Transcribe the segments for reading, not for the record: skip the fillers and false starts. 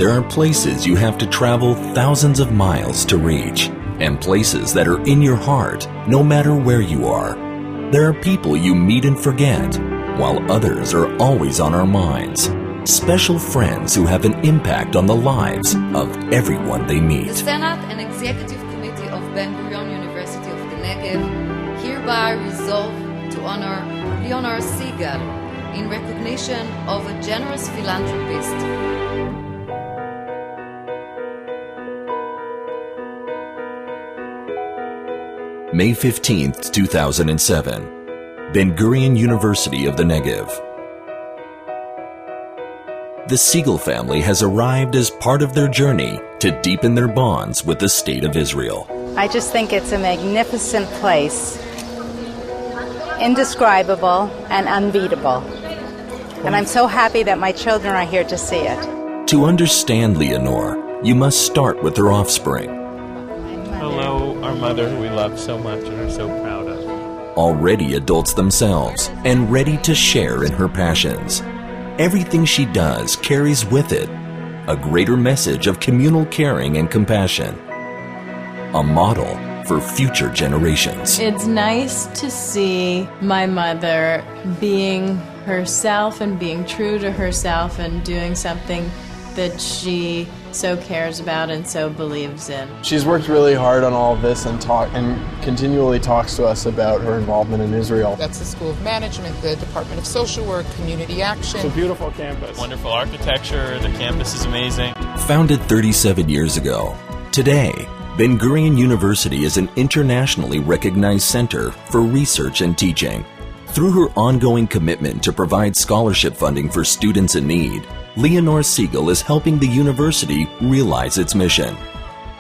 There are places you have to travel thousands of miles to reach, and places that are in your heart no matter where you are. There are people you meet and forget, while others are always on our minds. Special friends who have an impact on the lives of everyone they meet. The Senate and Executive Committee of Ben-Gurion University of the Negev hereby resolve to honor Leonor Segal in recognition of a generous philanthropist. May 15th, 2007, Ben-Gurion University of the Negev. The Segal family has arrived as part of their journey to deepen their bonds with the State of Israel. I just think it's a magnificent place, indescribable and unbeatable. And I'm so happy that my children are here to see it. To understand Leonor, you must start with her offspring. Hello, our mother who we love so much and are so proud of. Already adults themselves and ready to share in her passions. Everything she does carries with it a greater message of communal caring and compassion. A model for future generations. It's nice to see my mother being herself and being true to herself and doing something that she so cares about and so believes in. She's worked really hard on all of this and continually talks to us about her involvement in Israel. That's the School of Management, the Department of Social Work, Community Action. It's a beautiful campus. Wonderful architecture, the campus is amazing. Founded 37 years ago, today, Ben-Gurion University is an internationally recognized center for research and teaching. Through her ongoing commitment to provide scholarship funding for students in need, Leonor Segal is helping the university realize its mission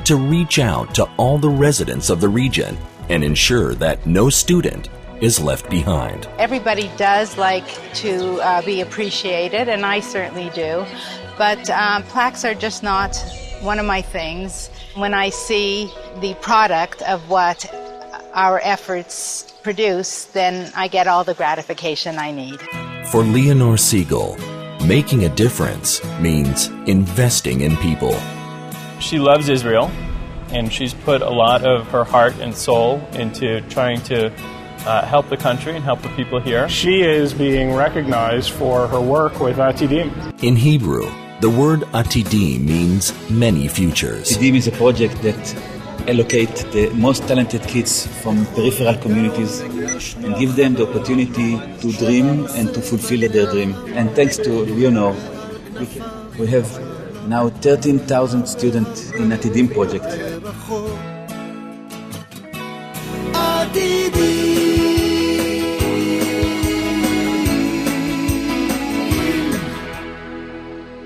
to reach out to all the residents of the region and ensure that no student is left behind. Everybody does like to be appreciated, and I certainly do, but plaques are just not one of my things. When I see the product of what our efforts produce, then I get all the gratification I need. For Leonor Segal, making a difference means investing in people. She loves Israel, and she's put a lot of her heart and soul into trying to help the country and help the people here. She is being recognized for her work with Atidim. In Hebrew, the word Atidim means many futures. Atidim is a project that allocate the most talented kids from peripheral communities and give them the opportunity to dream and to fulfill their dream. And thanks to Leonor, we have now 13,000 students in Atidim project.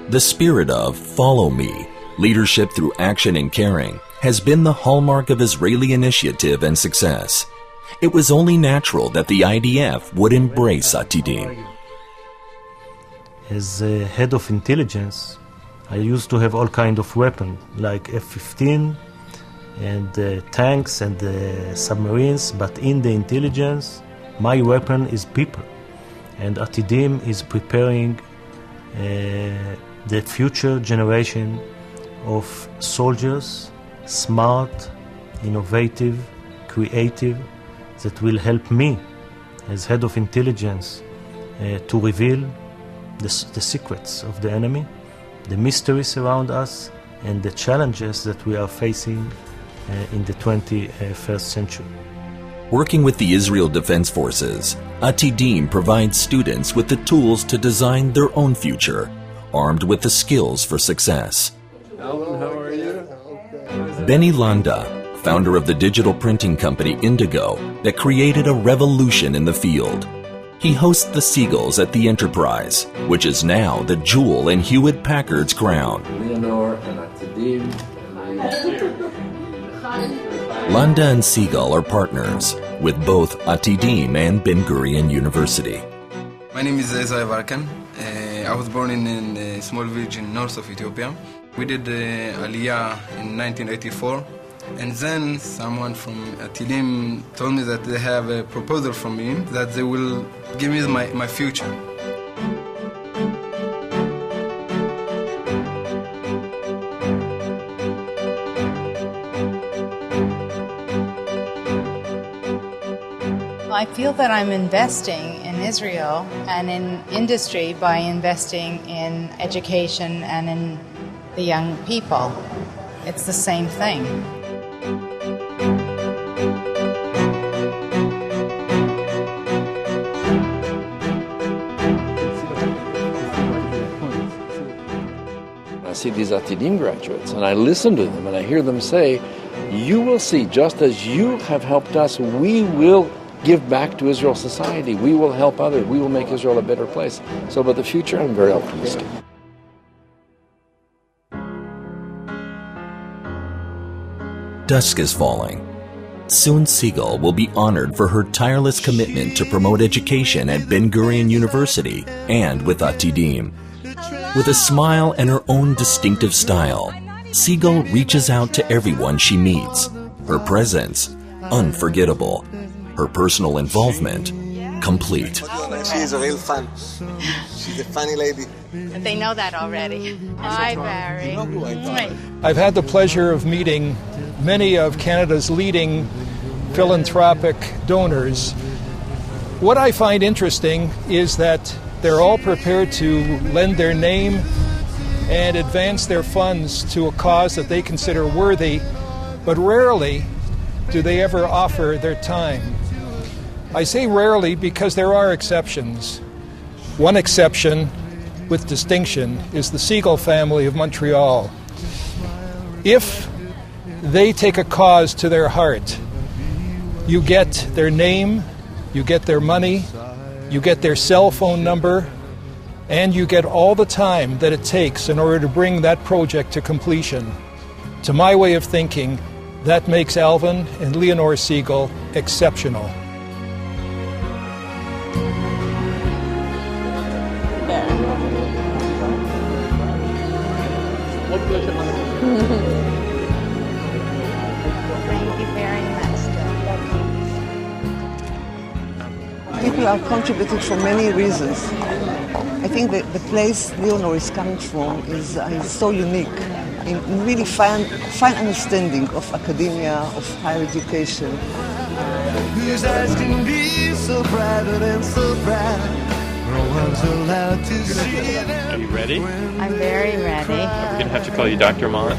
The spirit of follow me, leadership through action and caring, has been the hallmark of Israeli initiative and success. It was only natural that the IDF would embrace Atidim. As head of intelligence, I used to have all kinds of weapons, like F-15 and tanks and submarines, but in the intelligence, my weapon is people. And Atidim is preparing the future generation of soldiers, smart, innovative, creative, that will help me as head of intelligence to reveal the secrets of the enemy, the mysteries around us, and the challenges that we are facing in the 21st century. Working with the Israel Defense Forces, Atidim provides students with the tools to design their own future, armed with the skills for success. Alan, how are you? Benny Landa, founder of the digital printing company Indigo that created a revolution in the field. He hosts the Segals at the Enterprise, which is now the jewel in Hewlett-Packard's crown. Leonor and Atidim. Landa and Segal are partners with both Atidim and Ben-Gurion University. My name is Ezra Varkan. I was born in a small village in north of Ethiopia. We did Aliyah in 1984, and then someone from Atidim told me that they have a proposal from me that they will give me my future. I feel that I'm investing in Israel and in industry by investing in education and in the young people. It's the same thing. I see these Atidim graduates and I listen to them and I hear them say, you will see, just as you have helped us, we will give back to Israel society. We will help others. We will make Israel a better place. So about the future, I'm very optimistic. Dusk is falling. Soon Segal will be honored for her tireless commitment to promote education at Ben-Gurion University and with Atidim. With a smile and her own distinctive style, Segal reaches out to everyone she meets. Her presence, unforgettable. Her personal involvement, complete. She is a real fun. She's a funny lady. They know that already. Hi, Barry. I've had the pleasure of meeting many of Canada's leading philanthropic donors. What I find interesting is that they're all prepared to lend their name and advance their funds to a cause that they consider worthy, but rarely do they ever offer their time. I say rarely because there are exceptions. One exception with distinction is the Segal family of Montreal. If they take a cause to their heart, you get their name, you get their money, you get their cell phone number, and you get all the time that it takes in order to bring that project to completion. To my way of thinking, that makes Alvin and Leonore Segal exceptional. Thank you very much. People are contributing for many reasons. I think that the place Leonore is coming from is so unique in really fine understanding of academia, of higher education. Whose eyes can be so private and so bright, no one's allowed to see them. Are you ready? I'm very ready. We're going to have to call you Dr. Mont.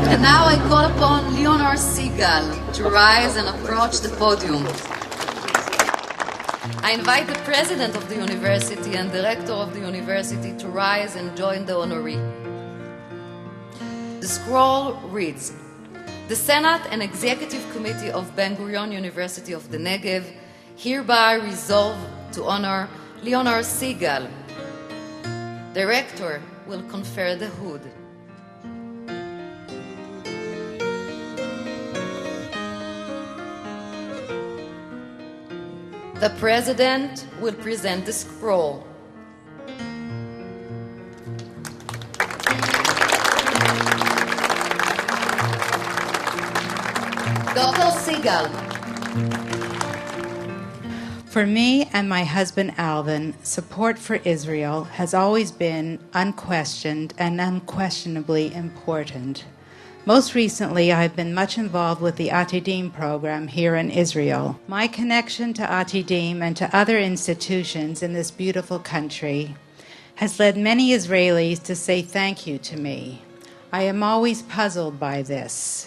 And now I call upon Leonore Segal to rise and approach the podium. I invite the president of the university and director of the university to rise and join the honoree. The scroll reads, "The Senate and Executive Committee of Ben-Gurion University of the Negev hereby resolve to honor Leonore Segal. Director will confer the hood." The president will present the scroll. Dr. Segal. For me and my husband Alvin, support for Israel has always been unquestioned and unquestionably important. Most recently, I've been much involved with the Atidim program here in Israel. My connection to Atidim and to other institutions in this beautiful country has led many Israelis to say thank you to me. I am always puzzled by this.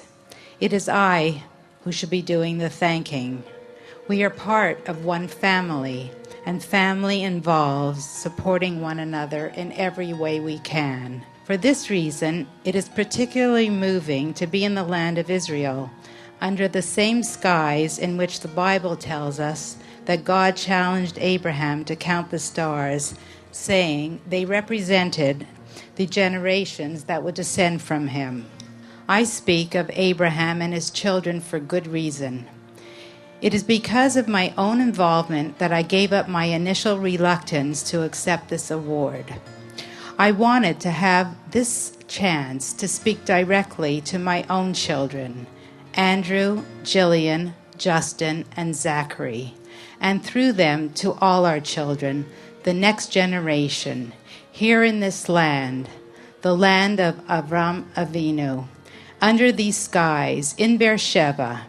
It is I who should be doing the thanking. We are part of one family, and family involves supporting one another in every way we can. For this reason, it is particularly moving to be in the land of Israel, under the same skies in which the Bible tells us that God challenged Abraham to count the stars, saying they represented the generations that would descend from him. I speak of Abraham and his children for good reason. It is because of my own involvement that I gave up my initial reluctance to accept this award. I wanted to have this chance to speak directly to my own children, Andrew, Jillian, Justin, and Zachary, and through them to all our children, the next generation, here in this land, the land of Avram Avinu, under these skies in Beersheba.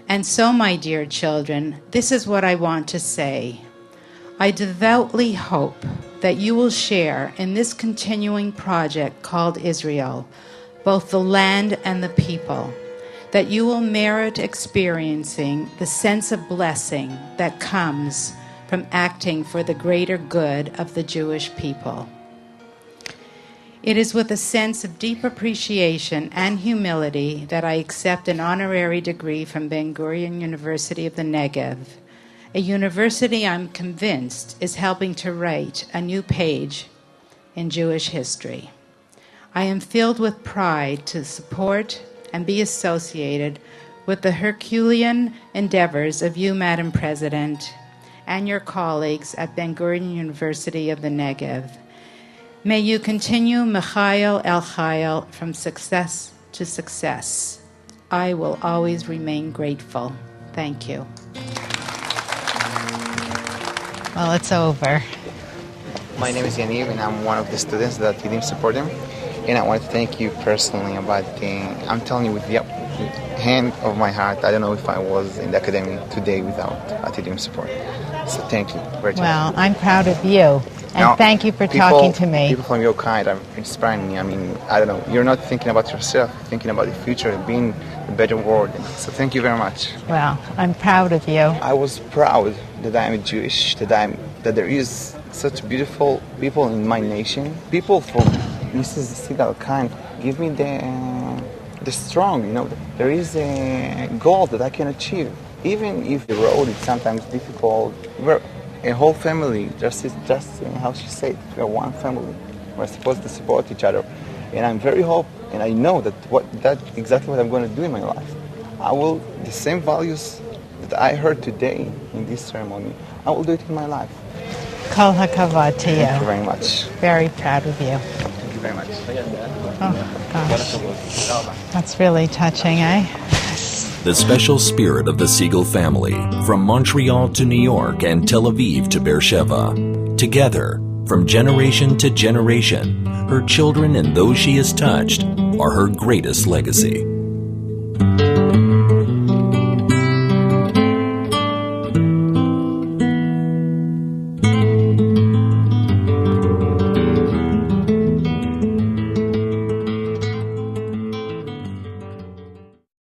And so, my dear children, this is what I want to say. I devoutly hope that you will share in this continuing project called Israel, both the land and the people, that you will merit experiencing the sense of blessing that comes from acting for the greater good of the Jewish people. It is with a sense of deep appreciation and humility that I accept an honorary degree from Ben-Gurion University of the Negev, a university I'm convinced is helping to write a new page in Jewish history. I am filled with pride to support and be associated with the Herculean endeavors of you, Madam President, and your colleagues at Ben-Gurion University of the Negev. May you continue Michael El Chayil from success to success. I will always remain grateful. Thank you. Well, it's over. My name is Yaniv, and I'm one of the students that didn't support him. And I want to thank you personally about I'm telling you with the hand of my heart, I don't know if I was in the academy today without Atidim support. So thank you. Well, I'm proud of you. And thank you for talking to me. People from your kind are inspiring me. I mean, I don't know, you're not thinking about yourself, you're thinking about the future, being a better world. So thank you very much. Well, I'm proud of you. I was proud that I'm Jewish, that there is such beautiful people in my nation. People from Mrs. Segal kind give me the strong, you know. There is a goal that I can achieve. Even if the road is sometimes difficult, we're a whole family, just how she said, we're one family. We're supposed to support each other. And I'm very hope, and I know that's exactly what I'm going to do in my life. The same values that I heard today in this ceremony, I will do it in my life. Kol hakavod to you. Thank you very much. Very proud of you. Thank you very much. Oh, gosh. That's really touching, eh? The special spirit of the Segal family, from Montreal to New York and Tel Aviv to Beersheba. Together, from generation to generation, her children and those she has touched are her greatest legacy.